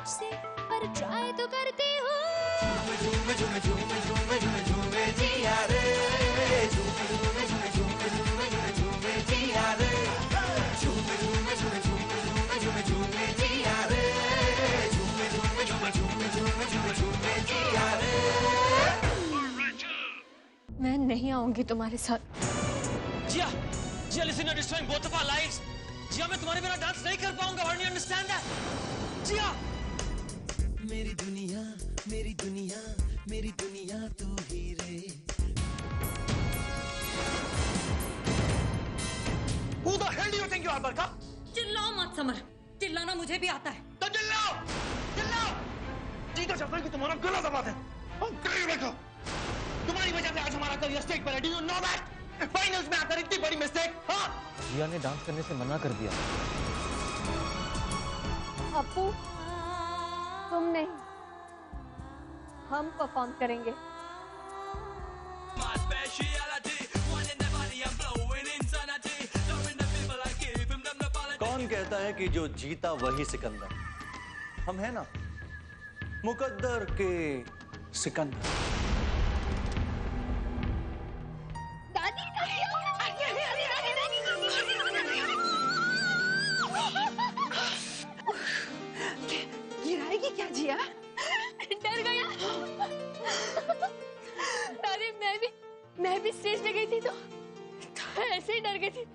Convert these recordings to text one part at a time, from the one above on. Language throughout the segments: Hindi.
मुझसे, पर ट्राई तो करती हूँ। झूमे झूमे झूमे झूमे झूमे झूमे जिया रे, झूमे झूमे झूमे झूमे झूमे झूमे झूमे जिया रे, झूमे झूमे झूमे झूमे झूमे झूमे झूमे जिया रे, झूमे झूमे झूमे झूमे झूमे झूमे झूमे जिया रे। मैं नहीं आऊंगी तुम्हारे साथ। जिया, जिया, listen, you're destroying both of our lives. जिया, मैं तुम्हारे बिना डांस नहीं कर पाऊंगा। Don't you understand that? जिया, मेरी दुनिया, मेरी दुनिया, मेरी दुनिया तू ही रे। Who the hell do you think you are, बरका? चिल्लाओ मत समर, चिल्लाना मुझे भी आता है। तो चिल्लाओ, चिल्लाओ। जीता चाहता है कि तुम्हारा गला दबाते हैं। हम कहीं देखो, तुम्हारी वजह से आज हमारा करियर स्टेज पर है। Do you know that? Finals में आकर इतनी बड़ी मिस्टेक। हाँ, जिया ने डांस करने से मना कर दिया। अपू, तुम नहीं, हम परफॉर्म करेंगे। कौन कहता है कि जो जीता वही सिकंदर? हम है ना, मुकद्दर के सिकंदर। दादी, गिराएगी क्या जिया? डर गया। दादी, मैं भी स्टेज पे गई थी तो ऐसे ही डर गई थी,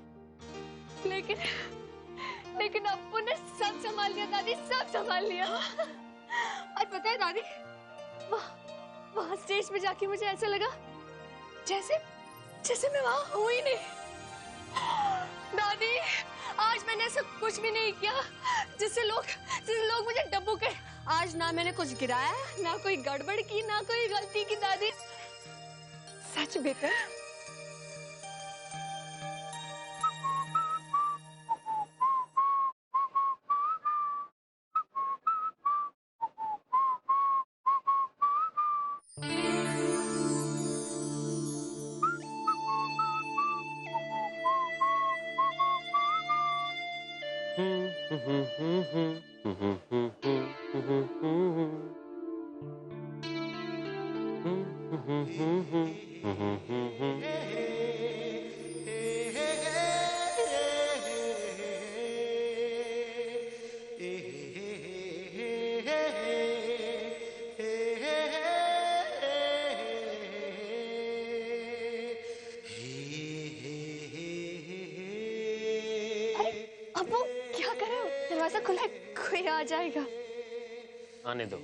लेकिन अप्पू ने सब संभाल लिया दादी, सब संभाल लिया। और पता है दादी, वहाँ स्टेज पे जाके मुझे ऐसा लगा जैसे मैं वहाँ हूँ ही नहीं। दादी, आज मैंने ऐसा कुछ भी नहीं किया जिससे लोग मुझे डब्बू कहे। आज ना मैंने कुछ गिराया, ना कोई गड़बड़ की, ना कोई गलती की दादी। सच बेटा। अब्बू, क्या कर रहे हो? दरवाजा खुला है, कोई आ जाएगा। आने दो।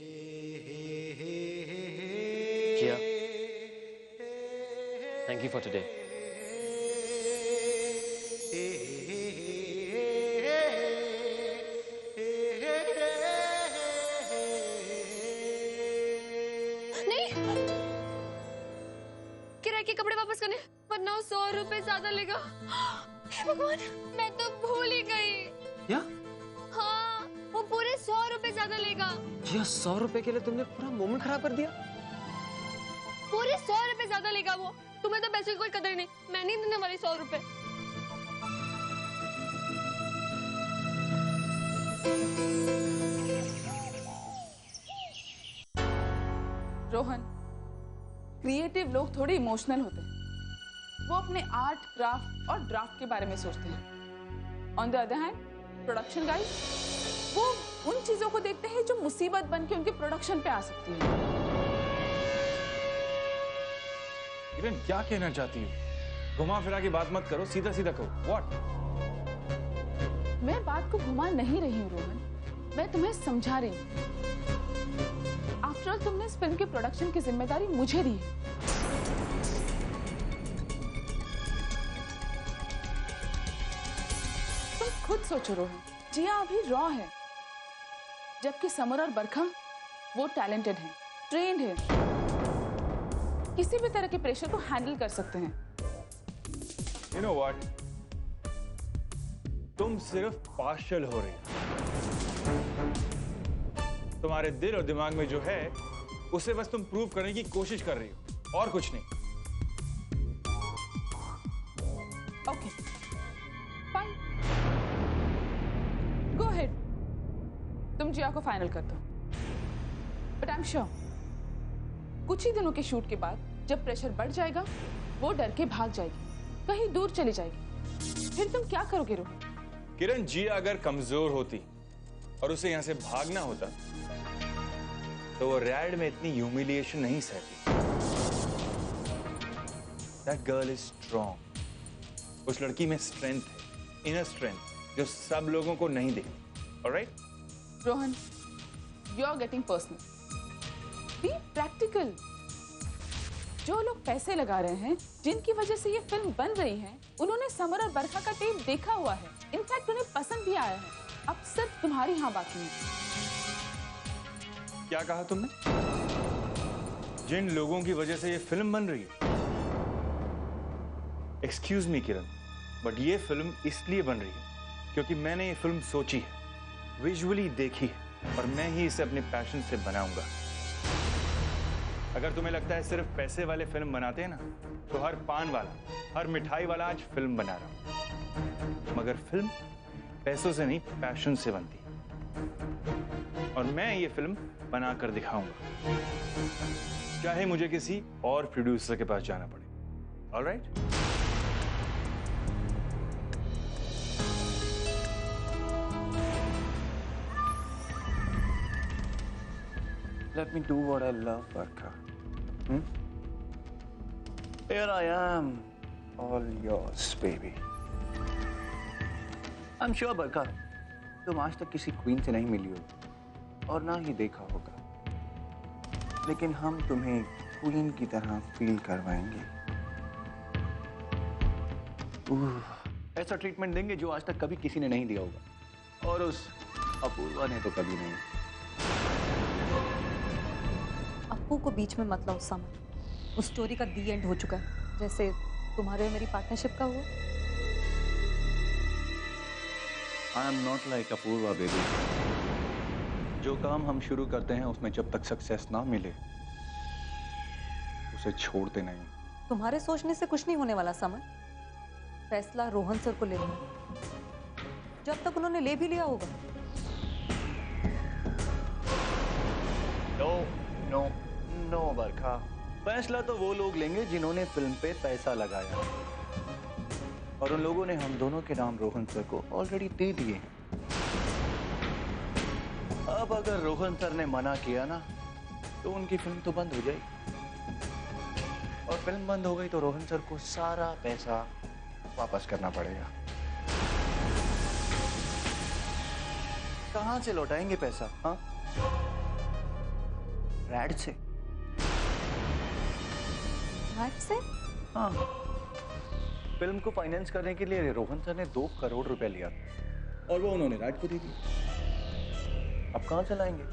जिया, थैंक यू फॉर टुडे। नहीं, किराए के कपड़े वापस करने, वरना 100 रुपए ज्यादा लेगा। हे भगवान, मैं तो भूल ही गई। क्या? हाँ, वो पूरे 100 रुपए ज्यादा लेगा। जिया, 100 रुपए के लिए तुमने पूरा मोमेंट खराब कर दिया। पूरे 100 रुपए ज्यादा लेगा वो। तुम्हें तो पैसे की कोई कदर नहीं, मैं नहीं देने वाली 100 रुपए। रोहन, क्रिएटिव लोग थोड़े इमोशनल होते हैं। वो अपने आर्ट, क्राफ्ट और ड्राफ्ट के बारे में सोचते हैं। On the other hand, production guys, वो उन चीजों को देखते हैं जो मुसीबत बन के उनके प्रोडक्शन पे आ सकती है। किरण, क्या कहना चाहती हो? घुमा फिरा की बात मत करो, सीधा सीधा कहो। व्हाट? मैं बात को घुमा नहीं रही हूँ रोहन, मैं तुम्हें समझा रही हूँ। आफ्टर ऑल, तुमने इस फिल्म के प्रोडक्शन की जिम्मेदारी मुझे दी है। तुम खुद सोचो रोहन, जिया अभी रॉ है, जबकि समर और बरखा वो टैलेंटेड हैं, ट्रेन्ड हैं, किसी भी तरह के प्रेशर को हैंडल कर सकते हैं। You know what? तुम सिर्फ पार्शियल हो रही हो। तुम्हारे दिल और दिमाग में जो है उसे बस तुम प्रूव करने की कोशिश कर रही हो, और कुछ नहीं। ओके, फाइन, गो अहेड, तुम जिया को फाइनल कर दो। बट आई एम श्योर कुछ ही दिनों के शूट के बाद जब प्रेशर बढ़ जाएगा वो डर के भाग जाएगी, कहीं दूर चली जाएगी। फिर तुम क्या करोगे रोहन? किरण, जिया अगर कमजोर होती और उसे यहां से भागना होता तो वो रैड में इतनी ह्यूमिलिएशन नहीं सहती। That girl is strong. उस लड़की में स्ट्रेंथ है, इनर स्ट्रेंथ, जो सब लोगों को नहीं दिखती। Alright? Rohan, you are getting personal. Be practical. जो लोग पैसे लगा रहे हैं, जिनकी वजह से ये फिल्म बन रही है, उन्होंने समर और बरखा का टेप देखा हुआ है। इनफैक्ट उन्हें पसंद भी आया है। अब सिर्फ तुम्हारी हाँ बाकी है। क्या कहा तुमने? जिन लोगों की वजह से ये फिल्म बन रही है। एक्सक्यूज मी किरण, बट ये फिल्म इसलिए बन रही है क्योंकि मैंने ये फिल्म सोची है, विजुअली देखी है और मैं ही इसे अपने पैशन से बनाऊंगा। अगर तुम्हें लगता है सिर्फ पैसे वाले फिल्म बनाते हैं ना, तो हर पान वाला, हर मिठाई वाला आज फिल्म बना रहा हूं। मगर फिल्म पैसों से नहीं, पैशन से बनती है। और मैं ये फिल्म बनाकर दिखाऊंगा, चाहे मुझे किसी और प्रोड्यूसर के पास जाना पड़े। Alright? Let me do what I love, Barkha. Here I am, all yours, baby. I'm sure, Barkha, तुम आज तक किसी क्वीन से नहीं मिली हो और ना ही देखा होगा, लेकिन हम तुम्हें क्वीन की तरह फील करवाएंगे। ऐसा ट्रीटमेंट देंगे जो आज तक कभी किसी ने नहीं दिया होगा, और उस अपूर्वा ने तो कभी नहीं। अप्पू को बीच में मत लाओ समर। उस स्टोरी का दी एंड हो चुका है, जैसे तुम्हारे और मेरी पार्टनरशिप का हुआ। I am not like Apurva baby. जो काम हम शुरू करते हैं उसमें जब तक सक्सेस ना मिले उसे छोड़ते नहीं। तुम्हारे सोचने से कुछ नहीं होने वाला समर। फैसला रोहन सर को लेना है, जब तक उन्होंने ले भी लिया होगा। नो नो नो बरखा, फैसला तो वो लोग लेंगे जिन्होंने फिल्म पे पैसा लगाया, और उन लोगों ने हम दोनों के नाम रोहन सर को ऑलरेडी दे दिए। अब अगर रोहन सर ने मना किया ना, तो उनकी फिल्म तो बंद हो जाएगी, और फिल्म बंद हो गई तो रोहन सर को सारा पैसा वापस करना पड़ेगा। कहां से लौटाएंगे पैसा? हाँ, रैड से। रैड से? हाँ, फिल्म को फाइनेंस करने के लिए रोहन सर ने 2 करोड़ रुपए लिया और वो उन्होंने रैड को दे दिया। अब कहां से लाएंगे?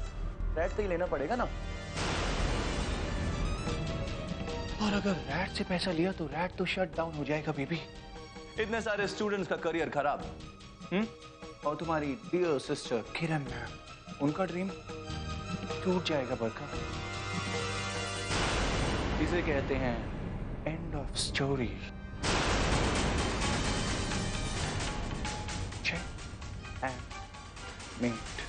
रैड तो ही लेना पड़ेगा ना। और अगर रैड से पैसा लिया तो रैड तो शट डाउन हो जाएगा बेबी। इतने सारे स्टूडेंट्स का करियर खराब। और तुम्हारी डियर सिस्टर किरण मैम, उनका ड्रीम टूट जाएगा बरखा। इसे कहते हैं end of story. Check and mate.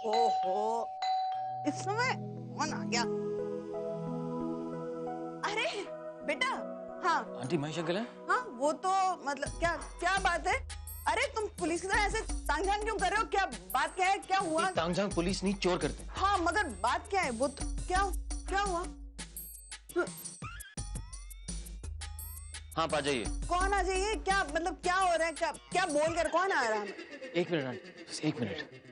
ओहो, इस समय कौन आ गया? अरे बेटा। हाँ आंटी महेश अंकल है? हाँ, वो तो मतलब क्या क्या बात है? अरे तुम पुलिस की तरह ऐसे तांग-झांग क्यों कर रहे हो? क्या बात क्या है? क्या हुआ? तांग-झांग पुलिस नहीं, चोर करते हैं। हाँ मगर बात क्या है? वो तो क्या हुआ? हाँ, आ जाइए। कौन आ जाइए? क्या मतलब क्या हो रहा है? क्या बोल कर कौन आ रहा है? 1 मिनट आंटी, बस 1 मिनट।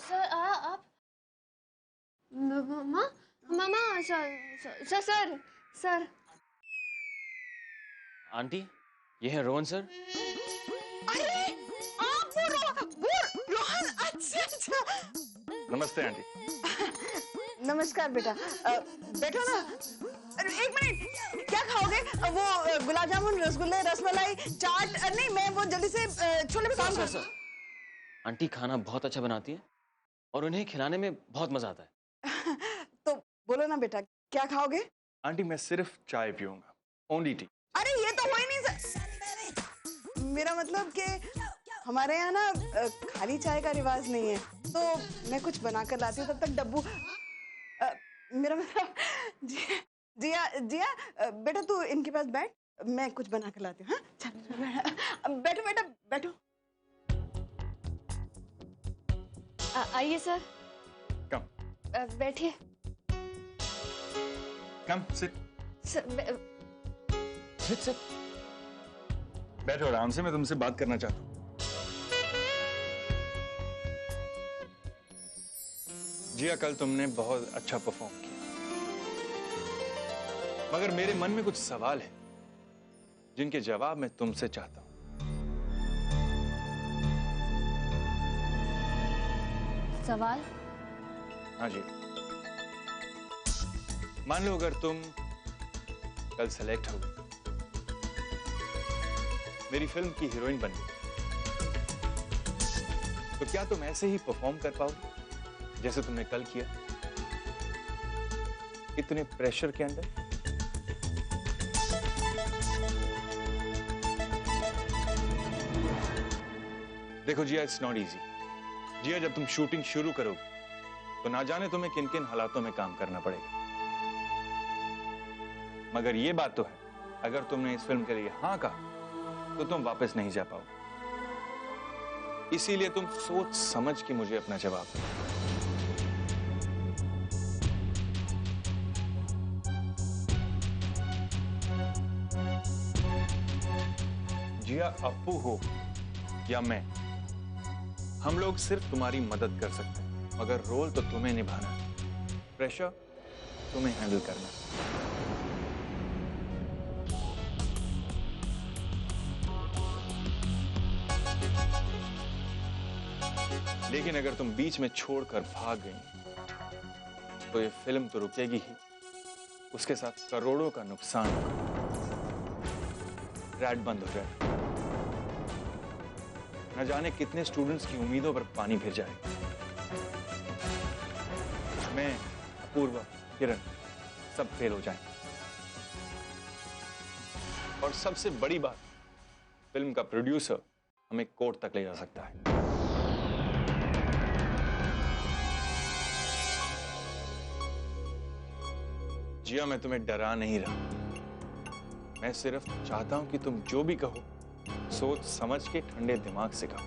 सर आप मामा सर आंटी, ये है रोहन सर। अरे आप वो रोहन। अच्छा। नमस्ते आंटी। नमस्कार बेटा। बैठो ना। एक मिनट, क्या खाओगे? वो गुलाब जामुन, रसगुल्ले, रसमलाई, चाट? नहीं, मैं वो जल्दी से chole bhature. Sir sir, aunty खाना बहुत अच्छा बनाती है और उन्हें खिलाने में बहुत मजा आता है। तो बोलो ना बेटा, क्या खाओगे? आंटी मैं सिर्फ चाय पीऊंगा, ओनली टी। अरे ये तो हो ही नहीं सर, मेरा मतलब कि हमारे यहाँ ना खाली चाय का रिवाज नहीं है, तो मैं कुछ बना कर लाती हूँ, तब तक डब्बू मेरा मतलब जिया बेटा तू इनके पास बैठ, मैं कुछ बना कर लाती हूँ। हाँ चल बैठो बेटा बैठो। आइए सर। कम बैठिए। Come sit sit sit. बैठो आराम से, मैं तुमसे बात करना चाहता हूँ। जिया कल तुमने बहुत अच्छा परफॉर्म किया, मगर मेरे मन में कुछ सवाल है जिनके जवाब मैं तुमसे चाहता हूं। सवाल? हाँ जी। मान लो अगर तुम कल सेलेक्ट हो गई, मेरी फिल्म की हीरोइन बन गई, तो क्या तुम ऐसे ही परफॉर्म कर पाओगे जैसे तुमने कल किया, इतने प्रेशर के अंदर? देखो जिया, इट्स नॉट इजी। जिया, जब तुम शूटिंग शुरू करोगे तो ना जाने तुम्हें किन किन हालातों में काम करना पड़ेगा, मगर ये बात तो है, अगर तुमने इस फिल्म के लिए हाँ कहा तो तुम वापस नहीं जा पाओगे। इसीलिए तुम सोच समझ के मुझे अपना जवाब दो। जिया, अप्पू हो या मैं, हम लोग सिर्फ तुम्हारी मदद कर सकते हैं, मगर रोल तो तुम्हें निभाना है, प्रेशर तुम्हें हैंडल करना है। लेकिन अगर तुम बीच में छोड़कर भाग गई तो ये फिल्म तो रुकेगी ही, उसके साथ करोड़ों का नुकसान होगा, रैट बंद हो जाए, न जाने कितने स्टूडेंट्स की उम्मीदों पर पानी फिर जाए। मैं, अपूर्वा, किरण सब फेल हो जाएं। और सबसे बड़ी बात, फिल्म का प्रोड्यूसर हमें कोर्ट तक ले जा सकता है। जिया, मैं तुम्हें डरा नहीं रहा, मैं सिर्फ चाहता हूं कि तुम जो भी कहो सोच समझ के ठंडे दिमाग से कहो।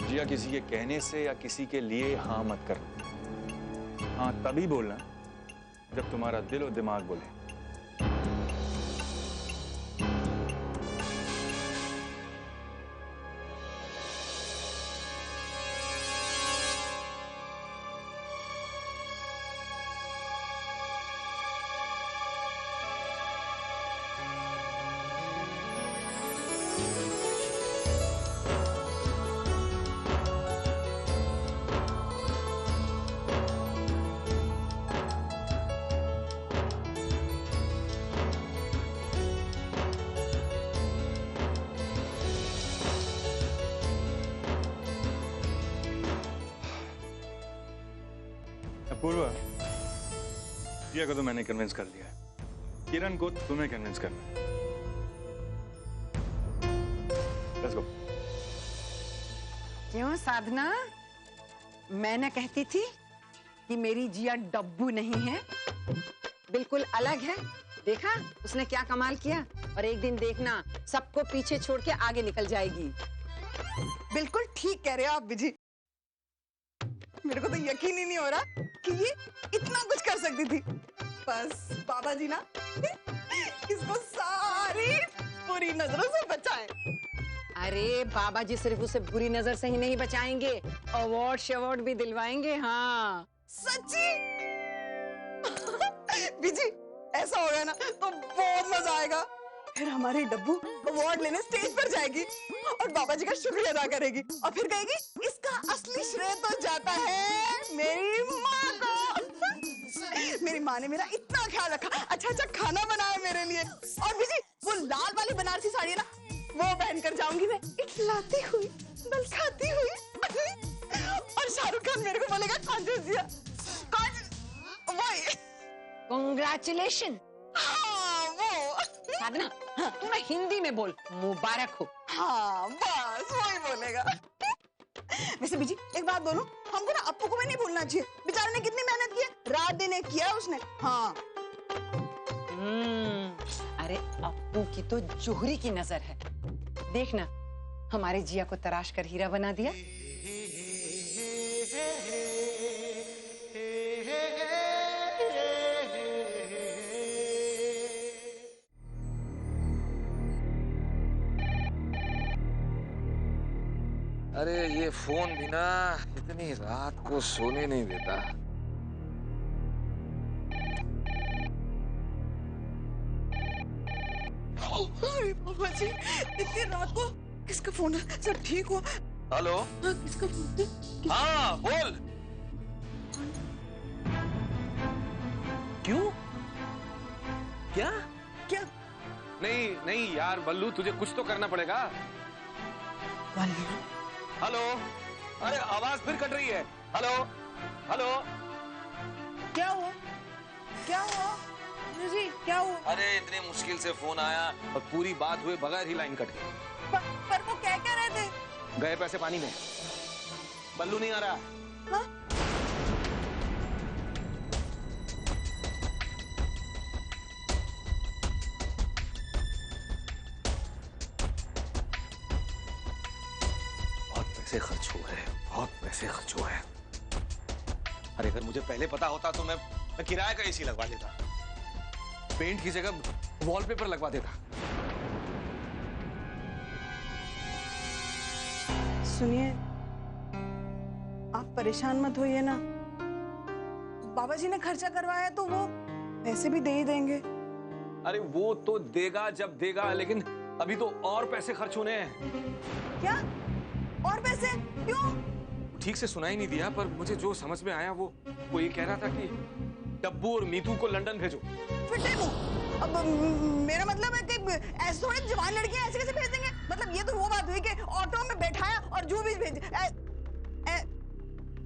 जिया, किसी के कहने से या किसी के लिए हाँ मत करना। हाँ तभी बोलना जब तुम्हारा दिल और दिमाग बोले। अपूर्वा, जिया को तो मैंने कन्विंस कर लिया है, किरण को तुम्हें कन्विंस करना है। Let's go. क्यों साधना, मैं न कहती थी कि मेरी जिया डब्बू नहीं है, बिल्कुल अलग है। देखा उसने क्या कमाल किया, और एक दिन देखना सबको पीछे छोड़ के आगे निकल जाएगी। बिल्कुल ठीक कह रहे हो आप बिजी, मेरे को तो यकीन ही नहीं हो रहा कि ये इतना कुछ कर सकती थी। बस बाबा जी ना इसको सारी बुरी नजरों से बचाएं। अरे बाबा जी सिर्फ उसे बुरी नजर से ही नहीं बचाएंगे, अवार्ड शवार्ड भी दिलवाएंगे। हाँ सच्ची बिजी, ऐसा होगा ना तो बहुत मजा आएगा। फिर हमारी डब्बू अवार्ड लेने स्टेज पर जाएगी और बाबा जी का शुक्रिया अदा करेगी और फिर कहेगी इसका असली श्रेय तो जाता है मेरी माँ को। मेरी माँ ने मेरा इतना ख्याल रखा, अच्छा अच्छा खाना बनाया मेरे लिए। और बीजी वो लाल वाली बनारसी साड़ी है ना, वो पहनकर जाऊंगी मैं इटलाती हुई, बलखाती हुई। और शाहरुख खान मेरे को बोलेगा कांजूसिया, वही कांग्रेचुलेशन। हाँ वो साधना, हाँ, तू ना हिंदी में बोल मुबारक हो। हाँ बस वही बोलेगा। वैसे बीजी एक बात बोलूं, हमको ना अप्पू को भी नहीं भूलना चाहिए। बेचारे ने कितनी मेहनत की है, रात दिन एक किया उसने। हाँ अरे अप्पू की तो जोहरी की नजर है। देखना हमारे जिया को तराश कर हीरा बना दिया। अरे ये फोन भी ना इतनी रात को सोने नहीं देता। अरे बाबा जी इतनी रात को किसका फोन है? सब ठीक हो? हेलो, हाँ, किसका फोन है? हाँ बोल। क्यों? क्या? क्या? नहीं नहीं यार बल्लू, तुझे कुछ तो करना पड़ेगा। हेलो, अरे आवाज फिर कट रही है। हेलो हेलो, क्या हुआ? क्या हुआ? जी क्या हुआ? अरे इतनी मुश्किल से फोन आया और पूरी बात हुए बगैर ही लाइन कट गई। पर वो क्या कह रहे थे? गए पैसे पानी में। बल्लू नहीं आ रहा। हाँ? पैसे खर्च हुए हैं, बहुत पैसे खर्च हुए हैं। अरे अगर मुझे पहले पता होता तो मैं किराए का एसी लगवा देता, पेंट की जगह वॉलपेपर लगवा देता। सुनिए, आप परेशान मत होइए ना। बाबा जी ने खर्चा करवाया तो वो पैसे भी दे ही देंगे। अरे वो तो देगा जब देगा, लेकिन अभी तो और पैसे खर्च होने हैं। क्या? और पैसे? क्यों? ठीक से सुनाई नहीं दिया, पर मुझे जो समझ में आया वो ये कह रहा था कि डब्बू और मीतू को लंदन भेजो। फिटे मुंह। अब मेरा मतलब है कि ऐसे थोड़ी जवान लड़कियां ऐसे कैसे भेज देंगे? मतलब ये तो वो बात हुई कि ऑटो में बैठाया और जो भी भेज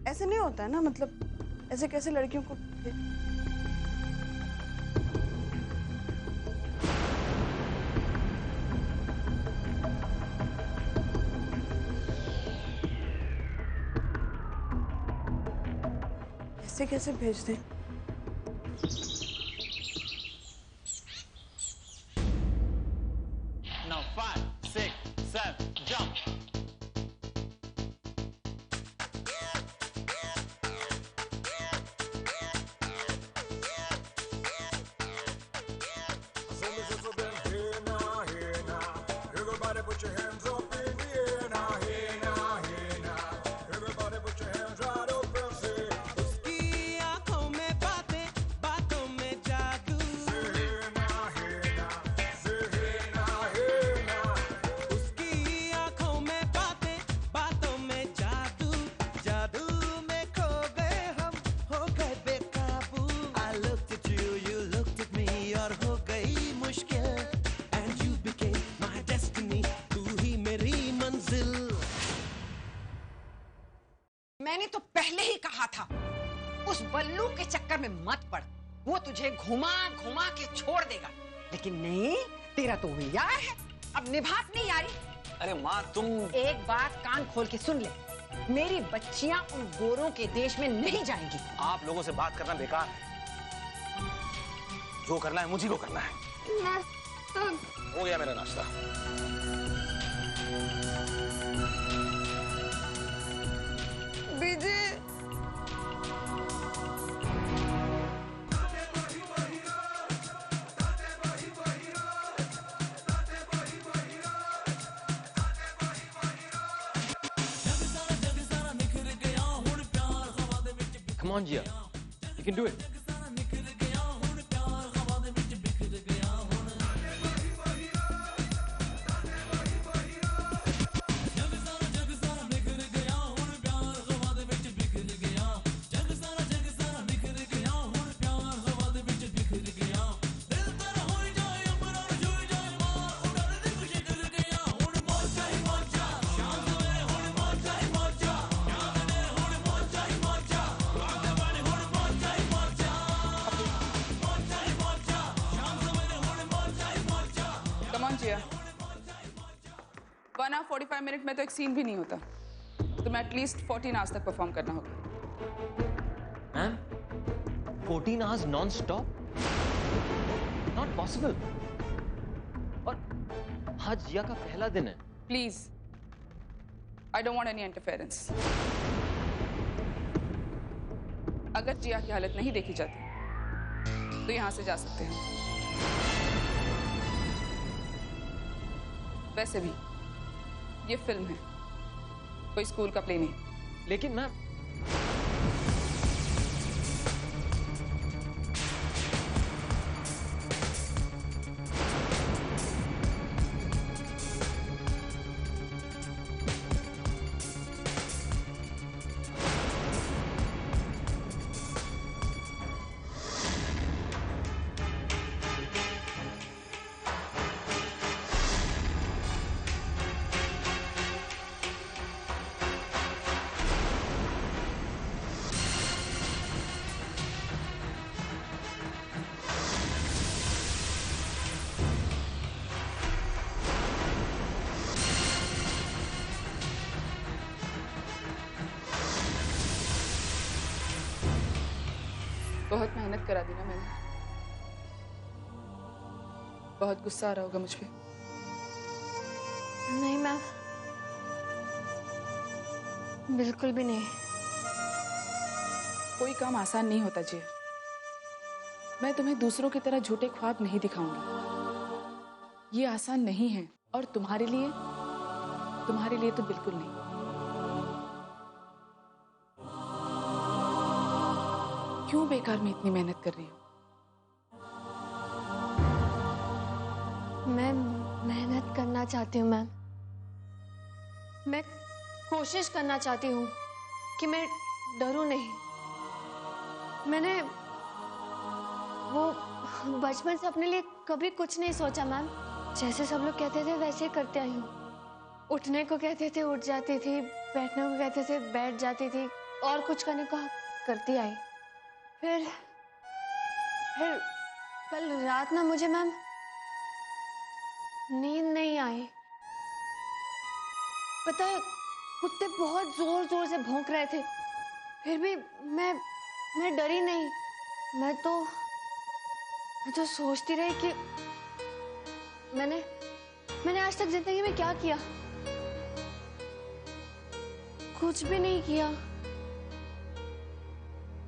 ऐसे नहीं होता है ना। मतलब ऐसे कैसे लड़कियों को ऐसे कैसे भेज दें? Now 5, 6, 7, jump. Everybody put your hands up in the air now, hey now, hey now. Everybody put your hands right up and say. उसकी आँखों में बातें, बातों में जादू. Say hey now, hey now. Say hey now, hey now. उसकी आँखों में बातें, बातों में जादू. जादू में खो गए हम, हो गए बेकाबू. I looked at you, you looked at me, और हो गई मुश्किल. And you became my destiny. तू ही मेरी मंजिल. मैंने तो पहले ही कहा था उस बल्लू के चक्कर में मत पड़। वो तुझे घुमा घुमा के छोड़ देगा। लेकिन नहीं, तेरा तो वही यार है, अब निभात नहीं यारी। अरे माँ तुम एक बात कान खोल के सुन ले, मेरी बच्चियां उन गोरों के देश में नहीं जाएंगी। आप लोगों से बात करना बेकार है। जो करना है मुझे को करना है। हो गया मेरा नाश्ता। बीजी Come on, Jia. You can do it. 1 hour 45 minute में तो एक सीन भी नहीं होता, तो मैं एटलीस्ट 14 आवर्स तक परफॉर्म करना होगा। Ma'am 14 hours non stop? Not possible. और आज जिया का पहला दिन है। Please, I don't want any interference. अगर जिया की हालत नहीं देखी जाती तो यहां से जा सकते हैं। वैसे भी ये फिल्म है, कोई स्कूल का प्ले नहीं। लेकिन मैम बहुत मेहनत करा दी ना मैंने। बहुत गुस्सा आ रहा होगा मुझ पे। नहीं मैम, बिल्कुल भी नहीं। कोई काम आसान नहीं होता जिया। मैं तुम्हें दूसरों की तरह झूठे ख्वाब नहीं दिखाऊंगी। ये आसान नहीं है, और तुम्हारे लिए तो बिल्कुल नहीं। क्यों बेकार में इतनी मेहनत कर रही हूँ? मैं मेहनत करना चाहती हूँ मैम। मैं कोशिश करना चाहती हूँ कि मैं डरूं नहीं। मैंने वो बचपन से अपने लिए कभी कुछ नहीं सोचा मैम। जैसे सब लोग कहते थे वैसे ही करते आई हूँ। उठने को कहते थे उठ जाती थी, बैठने को कहते थे बैठ जाती थी, और कुछ करने को करती आई। फिर कल रात ना मुझे मैम नींद नहीं आई। पता है, कुत्ते बहुत जोर जोर से भौंक रहे थे, फिर भी मैं डरी नहीं। मैं तो सोचती रही कि मैंने आज तक जिंदगी में क्या किया। कुछ भी नहीं किया।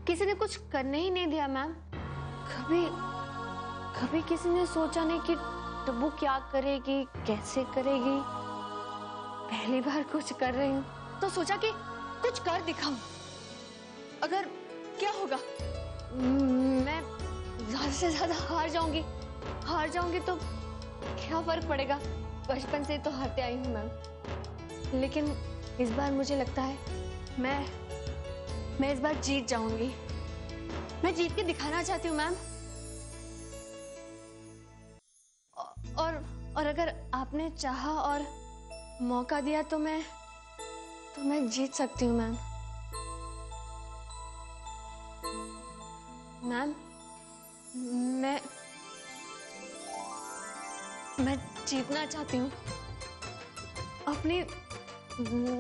किसी ने कुछ करने ही नहीं दिया मैम। कभी किसी ने सोचा नहीं कि डब्बू क्या करेगी, कैसे करेगी। पहली बार कुछ कर रही हूँ तो सोचा कि कुछ कर दिखाऊं। अगर क्या होगा, मैं ज्यादा से ज्यादा हार जाऊंगी तो क्या फर्क पड़ेगा। बचपन से तो हारते आई हूँ मैम, लेकिन इस बार मुझे लगता है मैं इस बार जीत जाऊंगी। मैं जीत के दिखाना चाहती हूँ मैम। और अगर आपने चाहा और मौका दिया तो मैं जीत सकती हूँ मैम। मैम, मैं जीतना चाहती हूँ अपनी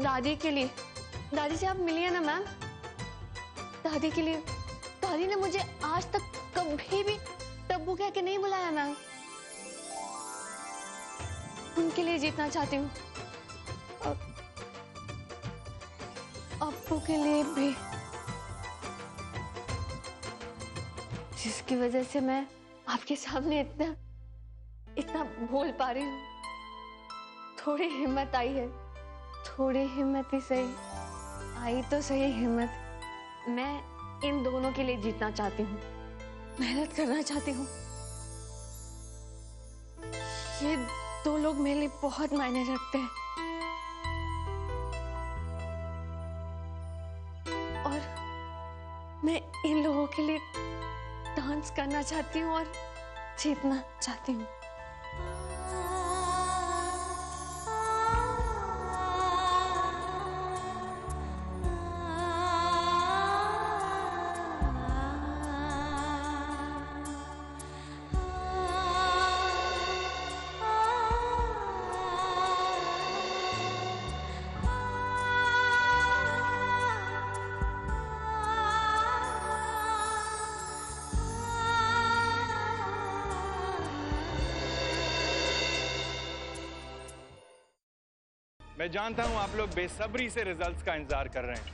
दादी के लिए। दादी से आप मिलिए ना मैम। दादी के लिए। दादी ने मुझे आज तक कभी भी टब्बू कह के नहीं बुलाया मैम। उनके लिए जीतना चाहती हूँ। अप्पू के लिए भी, जिसकी वजह से मैं आपके सामने इतना बोल पा रही हूँ। थोड़ी हिम्मत आई है, थोड़ी हिम्मत ही सही, आई तो सही हिम्मत। मैं इन दोनों के लिए जीतना चाहती हूँ, मेहनत करना चाहती हूँ। ये दो लोग मेरे लिए बहुत मायने रखते हैं, और मैं इन लोगों के लिए डांस करना चाहती हूँ और जीतना चाहती हूँ। मैं जानता हूं आप लोग बेसब्री से रिजल्ट्स का इंतजार कर रहे हैं,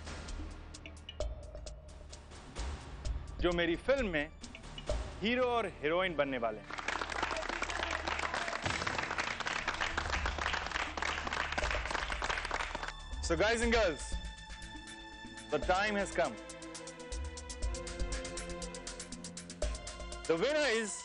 जो मेरी फिल्म में हीरो और हीरोइन बनने वाले हैं। So guys and girls, the time has come. The winner is